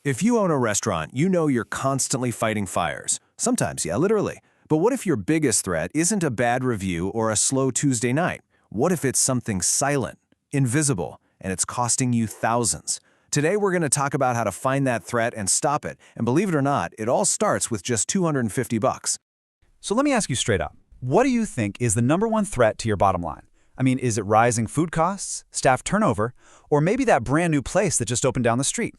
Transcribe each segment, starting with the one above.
If you own a restaurant, you know you're constantly fighting fires. Sometimes, yeah, literally. But what if your biggest threat isn't a bad review or a slow Tuesday night? What if it's something silent, invisible, and it's costing you thousands? Today, we're going to talk about how to find that threat and stop it. And believe it or not, it all starts with just $250. So let me ask you straight up. What do you think is the #1 threat to your bottom line? I mean, is it rising food costs, staff turnover, or maybe that brand new place that just opened down the street?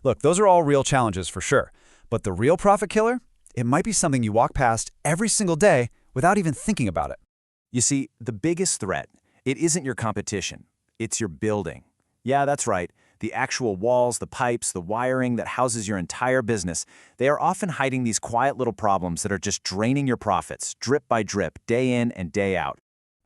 Look, those are all real challenges for sure. But the real profit killer? It might be something you walk past every single day without even thinking about it. You see, the biggest threat, it isn't your competition. It's your building. Yeah, that's right. The actual walls, the pipes, the wiring that houses your entire business, they are often hiding these quiet little problems that are just draining your profits, drip by drip, day in and day out.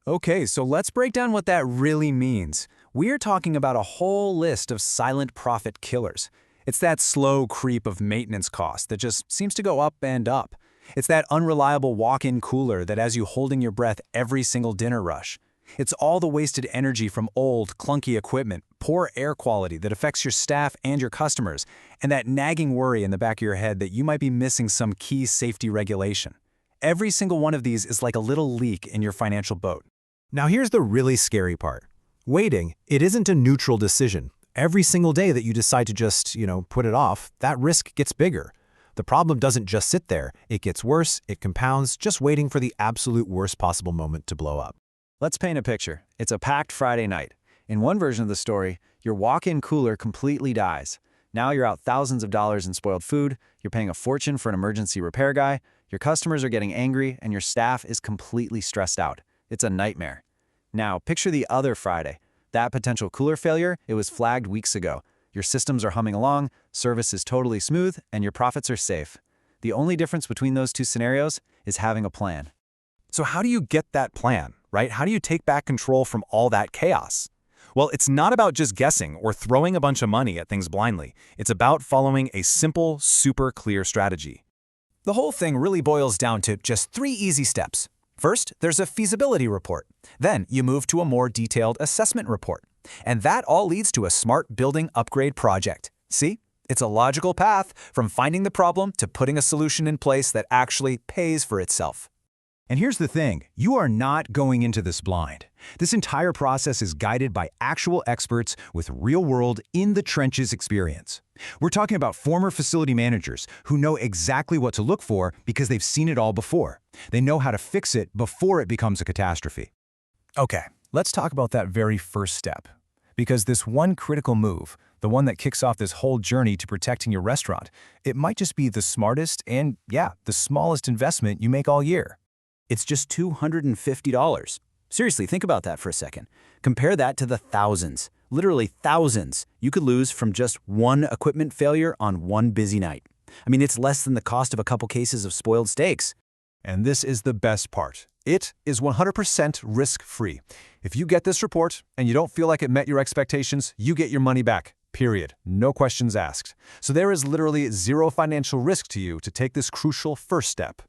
Okay, so let's break down what that really means. We're talking about a whole list of silent profit killers. It's that slow creep of maintenance cost that just seems to go up and up. It's that unreliable walk-in cooler that has you holding your breath every single dinner rush. It's all the wasted energy from old, clunky equipment, poor air quality that affects your staff and your customers, and that nagging worry in the back of your head that you might be missing some key safety regulation. Every single one of these is like a little leak in your financial boat. Now here's the really scary part. Waiting, it isn't a neutral decision. Every single day that you decide to just, put it off, that risk gets bigger. The problem doesn't just sit there. It gets worse, it compounds, just waiting for the absolute worst possible moment to blow up. Let's paint a picture. It's a packed Friday night. In one version of the story, your walk-in cooler completely dies. Now you're out thousands of dollars in spoiled food, you're paying a fortune for an emergency repair guy, your customers are getting angry, and your staff is completely stressed out. It's a nightmare. Now, picture the other Friday. That potential cooler failure, it was flagged weeks ago. Your systems are humming along, service is totally smooth, and your profits are safe. The only difference between those two scenarios is having a plan. So how do you get that plan, right? How do you take back control from all that chaos? Well, it's not about just guessing or throwing a bunch of money at things blindly. It's about following a simple, super clear strategy. The whole thing really boils down to just 3 easy steps. First, there's a feasibility report. Then you move to a more detailed assessment report. And that all leads to a smart building upgrade project. See? It's a logical path from finding the problem to putting a solution in place that actually pays for itself. And here's the thing, you are not going into this blind. This entire process is guided by actual experts with real-world, in-the-trenches experience. We're talking about former facility managers who know exactly what to look for because they've seen it all before. They know how to fix it before it becomes a catastrophe. Okay, let's talk about that very first step. Because this one critical move, the one that kicks off this whole journey to protecting your restaurant, it might just be the smartest and, the smallest investment you make all year. It's just $250. Seriously, think about that for a second. Compare that to the thousands, literally thousands, you could lose from just one equipment failure on one busy night. I mean, it's less than the cost of a couple cases of spoiled steaks. And this is the best part. It is 100% risk-free. If you get this report and you don't feel like it met your expectations, you get your money back. Period. No questions asked. So there is literally zero financial risk to you to take this crucial first step.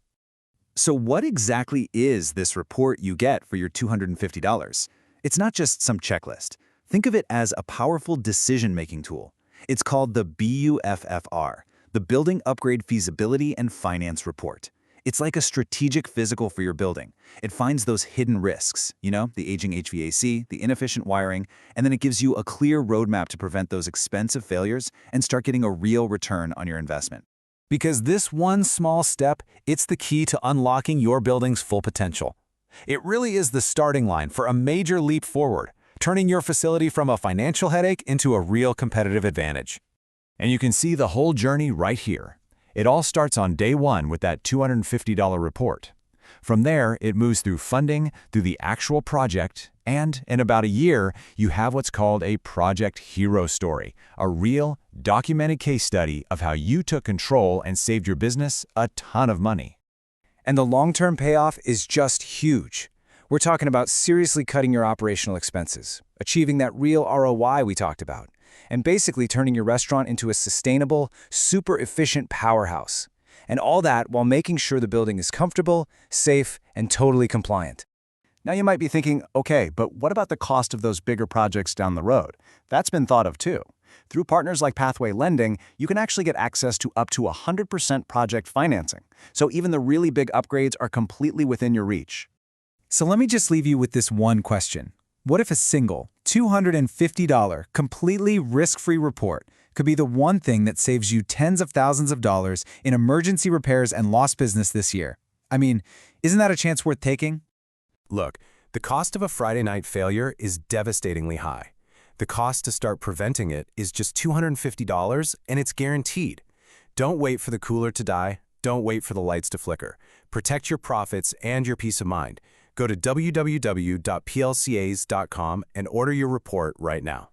So what exactly is this report you get for your $250? It's not just some checklist. Think of it as a powerful decision-making tool. It's called the BUFFR, the Building Upgrade Feasibility and Finance Report. It's like a strategic physical for your building. It finds those hidden risks, the aging HVAC, the inefficient wiring, and then it gives you a clear roadmap to prevent those expensive failures and start getting a real return on your investment. Because this one small step, it's the key to unlocking your building's full potential. It really is the starting line for a major leap forward, turning your facility from a financial headache into a real competitive advantage. And you can see the whole journey right here. It all starts on day 1 with that $250 report. From there, it moves through funding, through the actual project, and in about a year, you have what's called a project hero story, a real, documented case study of how you took control and saved your business a ton of money. And the long-term payoff is just huge. We're talking about seriously cutting your operational expenses, achieving that real ROI we talked about, and basically turning your restaurant into a sustainable, super efficient powerhouse. And all that while making sure the building is comfortable, safe, and totally compliant. Now you might be thinking, okay, but what about the cost of those bigger projects down the road? That's been thought of too. Through partners like Pathway Lending, you can actually get access to up to 100% project financing. So even the really big upgrades are completely within your reach. So let me just leave you with this one question. What if a single, $250, completely risk-free report could be the one thing that saves you tens of thousands of dollars in emergency repairs and lost business this year? I mean, isn't that a chance worth taking? Look, the cost of a Friday night failure is devastatingly high. The cost to start preventing it is just $250, and it's guaranteed. Don't wait for the cooler to die. Don't wait for the lights to flicker. Protect your profits and your peace of mind. Go to www.plcas.com and order your report right now.